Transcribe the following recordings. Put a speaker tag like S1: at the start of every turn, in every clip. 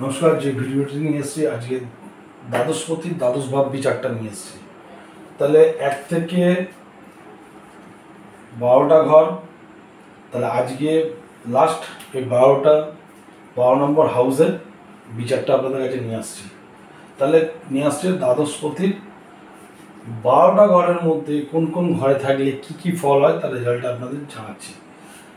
S1: নমস্কার। যে ভিডিওটি নিয়ে এসেছি আজকে দ্বাদশপতির দ্বাদশ ভাব বিচারটা নিয়ে এসেছি। তাহলে 1 থেকে 12টা ঘর, তাহলে আজকে লাস্ট এই 12 নম্বর হাউসের বিচারটা আপনাদের কাছে নিয়ে আসছি। তাহলে নিয়ে আসছে দ্বাদশপতির 12টা ঘরের মধ্যে কোন কোন ঘরে থাকলে কি কি ফল হয় তার রেজাল্টটা আপনাদের জানাচ্ছি।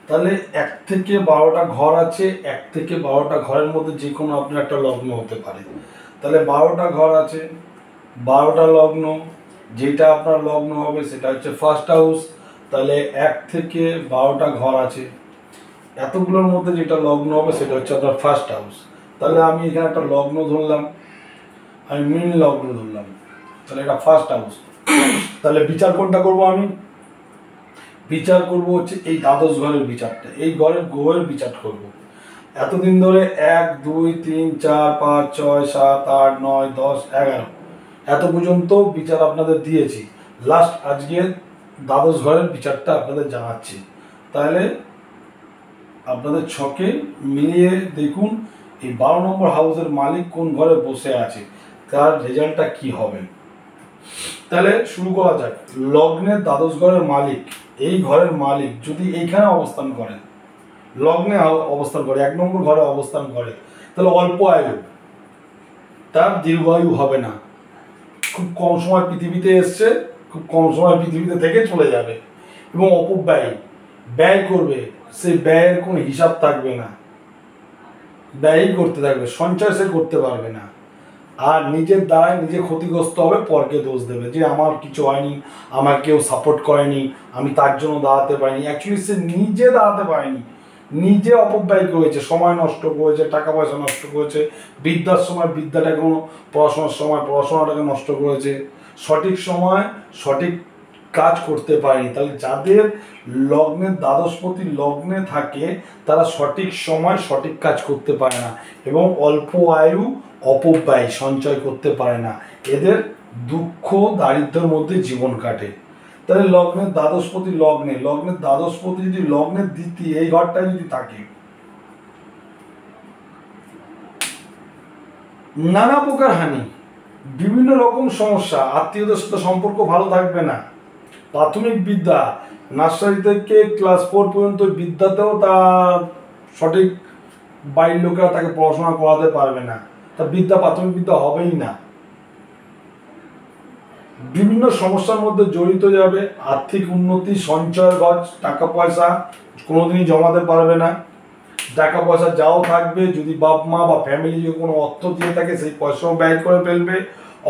S1: তাহলে 1 থেকে 12টা ঘর আছে, 1 থেকে 12টা ঘরের মধ্যে যে কোনো আপনার একটা লগ্ন হতে পারে। তাহলে 12টা ঘর আছে, 12টা লগ্ন, যেটা আপনার লগ্ন হবে সেটা হচ্ছে ফার্স্ট হাউস। তাহলে 1 থেকে 12টা ঘর আছে, এতগুলোর মধ্যে যেটা লগ্ন হবে সেটা হচ্ছে আপনার ফার্স্ট হাউস। তাহলে আমি এখানে একটা লগ্ন ধরলাম, আমি মীন লগ্ন ধরলাম, তাহলে এটা ফার্স্ট হাউস। তাহলে বিচার কোনটা করব? আমি বিচার করব হচ্ছে এই দ্বাদশ ঘরের বিচারটা, এই ঘরের গ্রহের বিচার করব। এতদিন ধরে 1 2 3 4 5 6 7 8 9 10 11 এত পর্যন্ত বিচার আপনাদের দিয়েছি। লাস্ট আজকে দ্বাদশ ঘরের বিচারটা আপনাদের জানাচ্ছি। তাহলে আপনাদের ছকে মিলিয়ে দেখুন এই 12 নম্বর হাউসের মালিক কোন ঘরে বসে আছে, তার রেজাল্টটা কি হবে। তাহলে শুরু করা যাক। লগ্নের দ্বাদশ ঘরের মালিক, এই ঘরের মালিক যদি এইখানে অবস্থান করে, লগ্নে অবস্থান করে, 1 নম্বর ঘরে অবস্থান করে, তাহলে অল্প আয়ু, তার দীর্ঘায়ু হবে না। খুব কম সময় পৃথিবীতে এসছে, খুব কম সময় পৃথিবীতে থেকে চলে যাবে এবং অপব্যয় ব্যয় করবে, সেই ব্যয়ের কোনো হিসাব থাকবে না, ব্যয়ই করতে থাকবে, সঞ্চয় সে করতে পারবে না। আর নিজের দ্বারাই নিজে ক্ষতিগ্রস্ত হবে, পরকে দোষ দেবে যে আমার কিছু হয়নি, আমার কেউ সাপোর্ট করেনি, আমি তার জন্য দাঁড়াতে পারিনি। অ্যাকচুয়ালি সে নিজে দাঁড়াতে পারেনি, নিজে অপব্যয় করেছে, সময় নষ্ট করেছে, টাকা পয়সা নষ্ট করেছে, বিদ্যার সময় বিদ্যাটাকে, পড়াশোনার সময় পড়াশোনাটাকে নষ্ট করেছে, সঠিক সময় সঠিক কাজ করতে পারেনি। তাহলে যাদের লগ্নের দ্বাদশপতি লগ্নে থাকে তারা সঠিক সময় সঠিক কাজ করতে পারে না এবং অল্প আয়ু, অপব্যয়, সঞ্চয় করতে পারে না। এদের দুঃখ দারিদ্র্যের মধ্যে জীবন কাটে। তাহলে লগ্নের দ্বাদশপতি লগ্নের দ্বাদশপতি যদি লগ্নের দ্বিতীয় এই ঘরটায় যদি থাকে, নানা প্রকার হানি, বিভিন্ন রকম সমস্যা, আত্মীয়দের সাথে সম্পর্ক ভালো থাকবে না, প্রাথমিক বিদ্যা নার্সারি থেকে ক্লাস 4 পর্যন্ত বিদ্যাতেও তার সঠিক বাড়ির লোকেরা তাকে পড়াশোনা করাতে পারবে না, তার বিদ্যা প্রাথমিক বিদ্যা হবেই না, বিভিন্ন সমস্যার মধ্যে জড়িত যাবে, আর্থিক উন্নতি, সঞ্চয়ের ঘর, টাকা পয়সা কোনোদিনই জমাতে পারবে না, টাকা পয়সা যাও থাকবে যদি বাপ মা বা ফ্যামিলি যদি কোনো অর্থ দিয়ে থাকে সেই পয়সাও ব্যয় করে ফেলবে,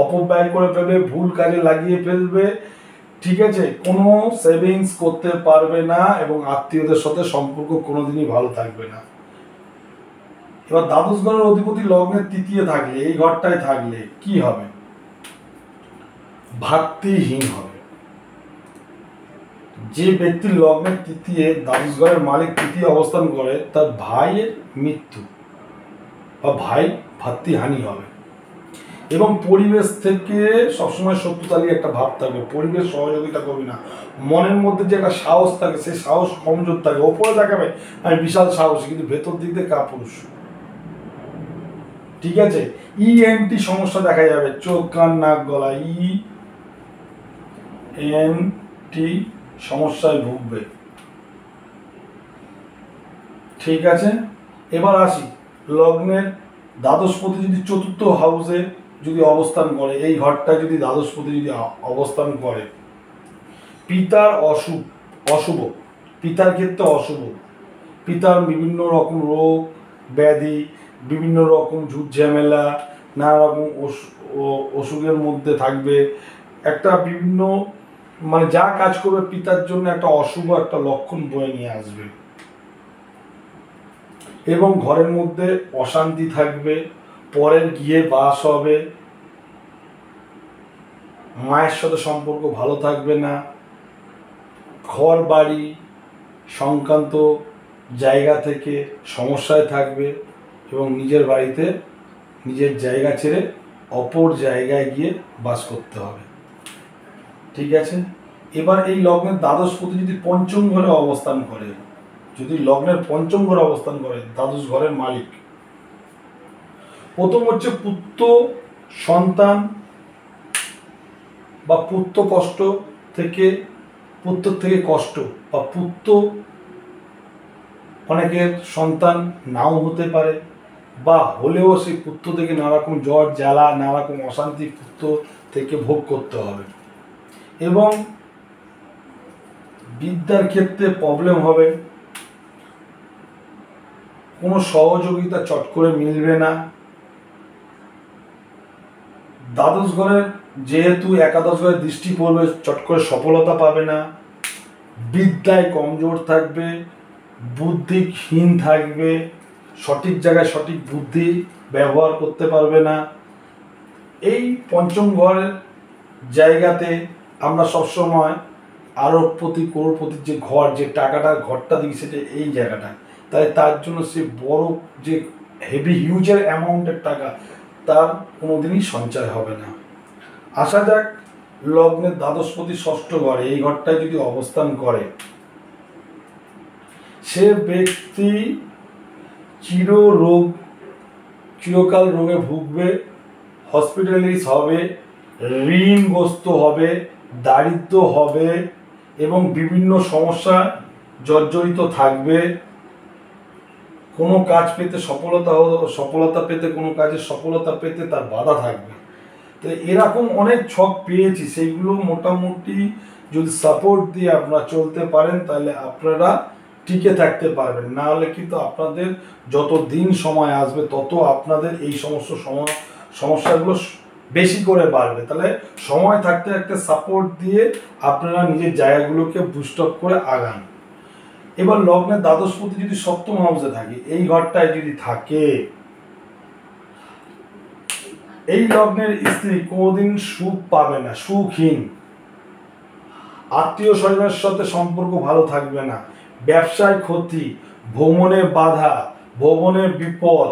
S1: অপব্যয় করে ফেলবে, ভুল কাজে লাগিয়ে ফেলবে, ঠিক আছে, কোনো সেভিংস করতে পারবে না এবং আত্মীয়দের সাথে সম্পর্ক কোনোদিনই ভালো থাকবে না। এবার দ্বাদশ ঘরের অধিপতি লগ্নের তৃতীয় থাকলে, এই ঘরটায় থাকলে কি হবে? ভাতৃহীন হবে। যে ব্যক্তির লগ্নের তৃতীয় দ্বাদশ ঘরের মালিক তৃতীয় অবস্থান করে তার ভাইয়ের মৃত্যু বা ভাতৃহানি হবে এবং পরিবেশ থেকে সবসময় শত্রুতালি একটা ভাব থাকবে, পরিবেশ সহযোগিতা করবে না, মনের মধ্যে যে একটা সাহস থাকে সেই সাহস কমজোর থাকে, ওপরে দেখাবে আমি বিশাল সাহসী কিন্তু ভেতর দিক দিয়ে কাপুরুষ, ঠিক আছে। ENT সমস্যা দেখা যাবে, চোখ কান নাক গলা, ENT সমস্যায় ভুগবে, ঠিক আছে। এবার আসি, লগ্নের দ্বাদশপতি যদি চতুর্থ হাউসে যদি অবস্থান করে, এই ঘরটা যদি দ্বাদশপতি যদি অবস্থান করে, পিতার অশুভ, পিতার ক্ষেত্রে অশুভ, পিতার বিভিন্ন রকম রোগ ব্যাধি, বিভিন্ন রকম ঝুট ঝামেলা, নানা রকম অসুখের মধ্যে থাকবে, একটা বিভিন্ন মানে যা কাজ করবে পিতার জন্য একটা অশুভ একটা লক্ষণ বয়ে নিয়ে আসবে এবং ঘরের মধ্যে অশান্তি থাকবে, পরের গিয়ে বাস হবে, মায়ের সাথে সম্পর্ক ভালো থাকবে না, ঘর বাড়ি সংক্রান্ত জায়গা থেকে সমস্যায় থাকবে এবং নিজের বাড়িতে নিজের জায়গা ছেড়ে অপর জায়গায় গিয়ে বাস করতে হবে, ঠিক আছে। এবার এই লগ্নের দ্বাদশপতি যদি পঞ্চম ঘরে অবস্থান করে, যদি লগ্নের পঞ্চম ঘরে অবস্থান করে দ্বাদশ ঘরের মালিক, প্রথম হচ্ছে পুত্র সন্তান বা পুত্র থেকে কষ্ট বা পুত্র অনেকের সন্তান নাও হতে পারে, বা হলেও সেই পুত্র থেকে নানারকম জ্বর জ্বালা নানারকম অশান্তি পুত্র থেকে ভোগ করতে হবে, এবং বিদ্যার ক্ষেত্রে প্রবলেম হবে, কোনো সহযোগিতা চট করে মিলবে না। দ্বাদশ ঘরের যেহেতু একাদশ ঘরে দৃষ্টি পড়বে, চট করে সফলতা পাবে না, বিদ্যায় কমজোর থাকবে, বুদ্ধিহীন থাকবে, সঠিক জায়গায় সঠিক বুদ্ধি ব্যবহার করতে পারবে না। এই পঞ্চম ঘরের জায়গাতে আমরা সবসময় আরবপতি করোড়পতির যে ঘর, যে ঘরটা দিই সেটা এই জায়গাটা, তাই তার জন্য সে বড় যে হেভি হিউজের অ্যামাউন্টের টাকা তার কোনোদিনই সঞ্চয় হবে না। আসা যাক লগ্নের দ্বাদশপতি ষষ্ঠ ঘরে, এই ঘরটায় যদি অবস্থান করে, সে ব্যক্তি চিরকাল রোগে ভুগবে, হসপিটালাইজ হবে, ঋণগ্রস্ত হবে, দারিদ্র হবে এবং বিভিন্ন সমস্যা জর্জরিত থাকবে। কোনো কাজ পেতে সফলতা পেতে, কোনো কাজে সফলতা পেতে তার বাধা থাকবে। তো এরকম অনেক ছক পেয়েছি, সেইগুলো মোটামুটি যদি সাপোর্ট দিয়ে আপনারা চলতে পারেন তাহলে আপনারা টিকে থাকতে পারবেন। না হলে কিন্তু আপনাদের যত দিন সময় আসবে তত আপনাদের এই সমস্যাগুলো বেশি করে বাড়বে। তাহলে সময় থাকতে থাকতে সাপোর্ট দিয়ে আপনারা নিজের জায়গাগুলোকে বুস্ট আপ করে আগান। এবার লগ্নের দ্বাদশপতি যদি সপ্তম হাউসে থাকে, এই ঘরটায় যদি থাকে, এই লগ্নের স্ত্রী কোনোদিন সুখ পাবে না, সুখহীন, আত্মীয় স্বজনের সাথে সম্পর্ক ভালো থাকবে না, ব্যবসায় ক্ষতি, ভ্রমণে বাধা, ভ্রমণে বিপদ,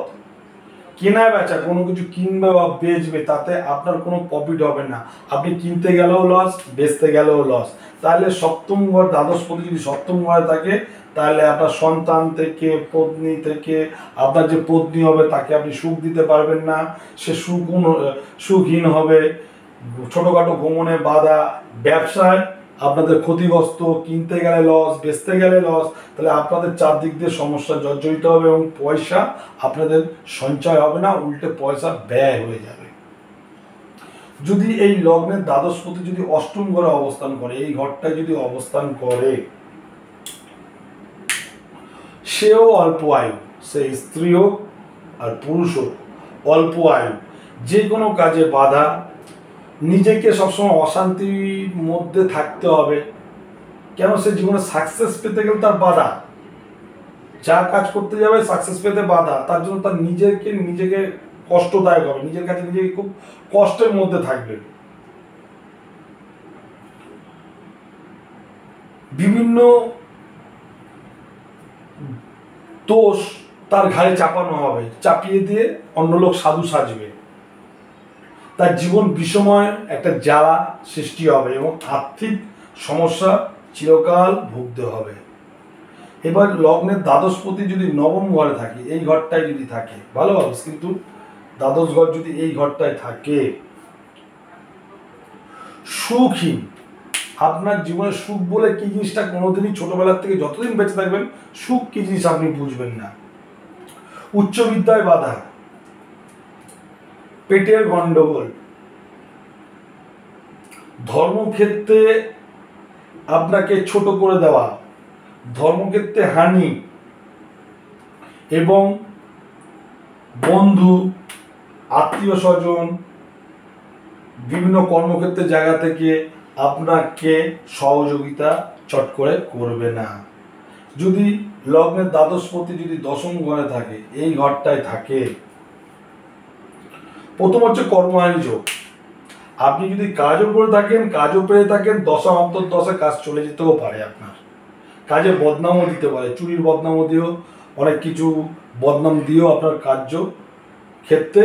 S1: কেনা বেচা কোনো কিছু কিনবে বা বেচবে তাতে আপনার কোনো প্রফিট হবে না, আপনি কিনতে গেলেও লস, বেচতে গেলেও লস। তাহলে সপ্তম ঘর দ্বাদশপতি যদি সপ্তম ঘরে থাকে তাহলে আপনার সন্তান থেকে, পত্নী থেকে, আপনার যে পত্নী হবে তাকে আপনি সুখ দিতে পারবেন না, সে সুখহীন হবে, ছোটোখাটো ভ্রমণে বাধা, ব্যবসায় আপনাদের ক্ষতিগ্রস্ত, কিনতে গেলে লস, বেচতে গেলে লস। তাহলে আপনাদের চারদিক দিয়ে সমস্যা জর্জরিত হবে এবং পয়সা আপনাদের সঞ্চয় হবে না, উল্টে পয়সা ব্যয় হয়ে যাবে। যদি এই লগ্নের দ্বাদশপতি যদি অষ্টম ঘরে অবস্থান করে, এই ঘরটায় যদি অবস্থান করে, সেও অল্প আয়ু, সে স্ত্রী হোক আর পুরুষ হোক, অল্প আয়ু, যে কোনো কাজে বাধা, নিজেকে সবসময় অশান্তির মধ্যে থাকতে হবে। কেন? সে জীবনে সাকসেস পেতে গেলে তার বাধা, যা কাজ করতে যাবে সাকসেস পেতে বাধা, তার জন্য তার নিজেকে কষ্টদায়ক হবে, নিজের কাছে নিজেকে খুব কষ্টের মধ্যে থাকবে। বিভিন্ন দোষ তার ঘাড়ে চাপানো হবে, চাপিয়ে দিয়ে অন্য লোক সাধু সাজবে, তার জীবন বিষময় একটা জ্বালা সৃষ্টি হবে এবং আর্থিক সমস্যা চিরকাল ভুগতে হবে। এবার লগ্নের দ্বাদশপতি যদি নবম ঘরে থাকে, এই ঘরটায় যদি থাকে, ভালো হবে, কিন্তু দ্বাদশ ঘর যদি এই ঘরটায় থাকে, সুখহীন, আপনার জীবনে সুখ বলে কি জিনিসটা কোনোদিনই ছোটবেলার থেকে যতদিন বেঁচে থাকবেন সুখ কি জিনিস আপনি বুঝবেন না। উচ্চ বিদ্যায় বাধা, পেটের গন্ডগোল, ধর্মক্ষেত্রে আপনাকে ছোট করে দেওয়া, ধর্মক্ষেত্রে হানি এবং বন্ধু, আত্মীয় স্বজন, বিভিন্ন কর্মক্ষেত্রের জায়গা থেকে আপনাকে সহযোগিতা চট করে করবে না। যদি লগ্নের দ্বাদশপতি যদি দশম ঘরে থাকে, এই ঘরটায় থাকে, প্রথম হচ্ছে কর্মহানি যোগ, আপনি যদি কাজও করে থাকেন, কাজও পেয়ে থাকেন, দশা অন্তর্দশা কাজ চলে যেতেও পারে, আপনার কাজে বদনামও দিতে পারে, চুরির বদনামও দিয়েও, অনেক কিছু বদনাম দিয়েও আপনার কার্য ক্ষেত্রে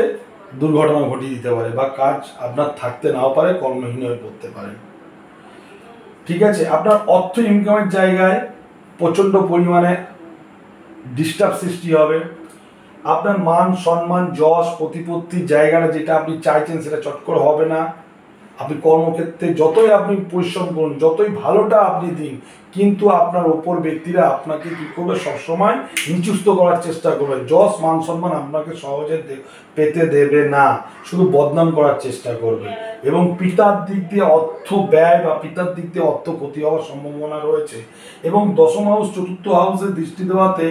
S1: দুর্ঘটনা ঘটিয়ে দিতে পারে, বা কাজ আপনার থাকতে নাও পারে, কর্মহীন হয়ে পড়তে পারে। ঠিক আছে, আপনার অর্থ ইনকামের জায়গায় প্রচণ্ড পরিমাণে ডিস্টার্ব সৃষ্টি হবে, আপনার মান সম্মান যশ প্রতিপত্তির জায়গাটা যেটা আপনি চাইছেন সেটা চট করে হবে না। আপনি কর্মক্ষেত্রে যতই আপনি পরিশ্রম করুন, যতই ভালোটা আপনি দিন, কিন্তু আপনার ওপর ব্যক্তিরা আপনাকে কী করবে, সবসময় নিচুস্ত করার চেষ্টা করবে। যশ মান সম্মান আপনাকে সহজে পেতে দেবে না, শুধু বদনাম করার চেষ্টা করবে। এবং পিতার দিক দিয়ে অর্থ ব্যয় বা পিতার দিক দিয়ে অর্থ ক্ষতি হওয়ার সম্ভাবনা রয়েছে। এবং দশম হাউস চতুর্থ হাউসে দৃষ্টি দেওয়াতে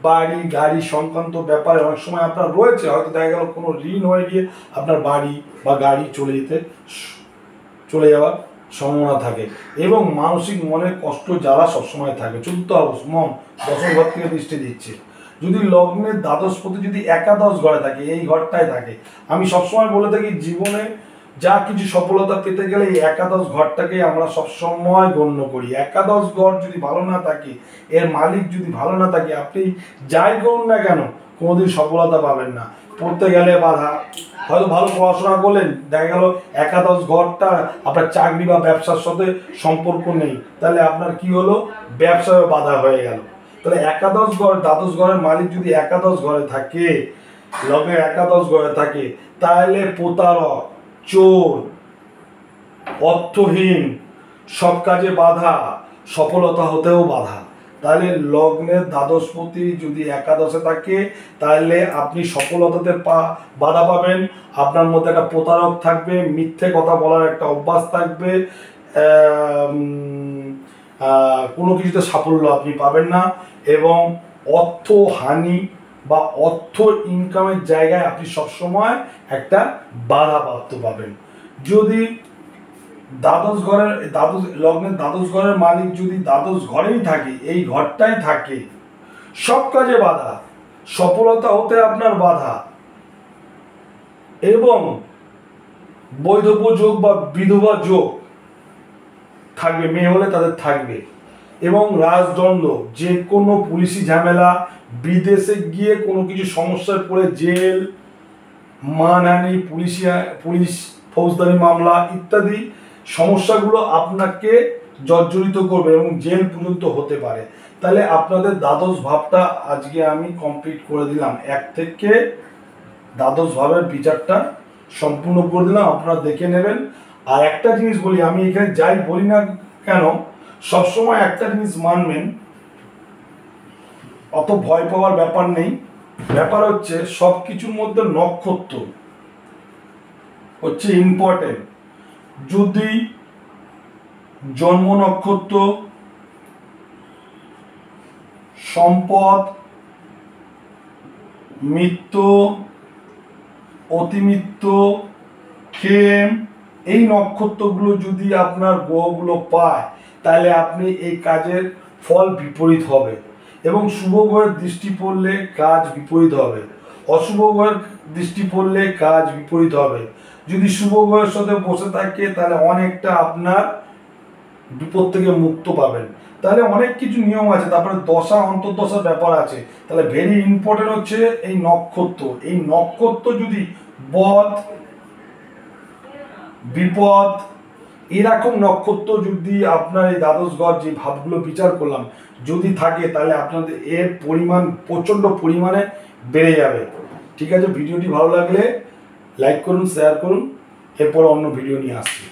S1: বাড়ি গাড়ি সংক্রান্ত ব্যাপারে অনেক সময় আপনার রয়েছে, হয়তো দেখা গেল কোনো ঋণ হয়ে গিয়ে আপনার বাড়ি বা গাড়ি চলে যাওয়ার সম্ভাবনা থাকে। এবং মানসিক মনের কষ্ট জ্বালা সবসময় থাকে। চতুর্থ হাউস মন দশম ঘর থেকে দৃষ্টি দিচ্ছে। যদি লগ্নের দ্বাদশপতি যদি একাদশ ঘরে থাকে, এই ঘরটায় থাকে, আমি সবসময় বলে থাকি জীবনে যা কিছু সফলতা পেতে গেলে এই একাদশ ঘরটাকে আমরা সবসময় গণ্য করি। একাদশ ঘর যদি ভালো না থাকে, এর মালিক যদি ভালো না থাকে, আপনি যাই করুন না কেন কোনোদিন সফলতা পাবেন না। পড়তে গেলে বাধা, হয়তো ভালো পড়াশোনা করলেন, দেখা গেল একাদশ ঘরটা আপনার চাকরি বা ব্যবসার সাথে সম্পর্ক নেই, তাহলে আপনার কি হলো, ব্যবসায় বাধা হয়ে গেল। তাহলে একাদশ ঘর দ্বাদশ ঘরের মালিক যদি একাদশ ঘরে থাকে, লগ্নে একাদশ ঘরে থাকে, তাহলে প্রতারক, চোর, অর্থহীন, সব কাজে বাধা, সফলতা হতেও বাধা। তাহলে লগ্নের দ্বাদশপতি যদি একাদশে থাকে, তাহলে আপনি সফলতাতে বাধা পাবেন। আপনার মধ্যে একটা প্রতারক থাকবে, মিথ্যে কথা বলার একটা অভ্যাস থাকবে, কোনো কিছুতে সাফল্য আপনি পাবেন না। এবং অর্থ হানি বা অর্থ ইনকামের জায়গায় আপনি সবসময় একটা বাধাপ্রাপ্ত পাবেন। যদি লগ্নের দ্বাদশ ঘরের মালিক যদি দ্বাদশ ঘরেই থাকে, এই ঘরটাই থাকে, সব কাজে বাধা, সফলতা হতে আপনার বাধা, এবং বৈধব্য যোগ বা বিধবা যোগ থাকবে, মেয়ে হলে তাদের থাকবে। এবং রাজদণ্ড, যে কোনো পুলিশি ঝামেলা, বিদেশে গিয়ে কোনো কিছু সমস্যায় পড়ে জেল, মানহানি, পুলিশ ফৌজদারি মামলা ইত্যাদি সমস্যাগুলো আপনাকে জর্জরিত করবে এবং জেল পর্যন্ত হতে পারে। তাহলে আপনাদের দ্বাদশ ভাবটা আজকে আমি কমপ্লিট করে দিলাম, 1 থেকে দ্বাদশ ভাবের বিচারটা সম্পূর্ণ করে দিলাম, আপনারা দেখে নেবেন। আর একটা জিনিস বলি, আমি এখানে যাই বলি না কেন, সবসময় একটা জিনিস মানবেন, অত ভয় পাওয়ার ব্যাপার নেই। ব্যাপার হচ্ছে সব কিছুর মধ্যে নক্ষত্র হচ্ছে ইম্পর্টেন্ট। যদি জন্ম নক্ষত্র, সম্পদ, মৃত্যু, অতিমৃত্যু, ক্ষেম, এই নক্ষত্রগুলো যদি আপনার গ্রহগুলো পায়, তাহলে আপনি এই কাজের ফল বিপরীত হবে। এবং শুভ গ্রহের দৃষ্টি পড়লে কাজ বিপরীত হবে, অশুভ গ্রহের দৃষ্টি পড়লে কাজ বিপরীত হবে। যদি শুভ গ্রহের সাথে বসে থাকে, তাহলে অনেকটা আপনার বিপদ থেকে মুক্ত পাবেন। তাহলে অনেক কিছু নিয়ম আছে, তারপরে দশা অন্তর্দশার ব্যাপার আছে। তাহলে ভেরি ইম্পর্টেন্ট হচ্ছে এই নক্ষত্র। এই নক্ষত্র যদি বদ, বিপদ, এরকম নক্ষত্র যদি আপনার এই দ্বাদশ ঘর যে ভাবগুলো বিচার করলাম যদি থাকে, তাহলে আপনাদের এর পরিমাণ প্রচণ্ড পরিমাণে বেড়ে যাবে। ঠিক আছে, ভিডিওটি ভালো লাগলে লাইক করুন, শেয়ার করুন, এরপর অন্য ভিডিও নিয়ে আসছি।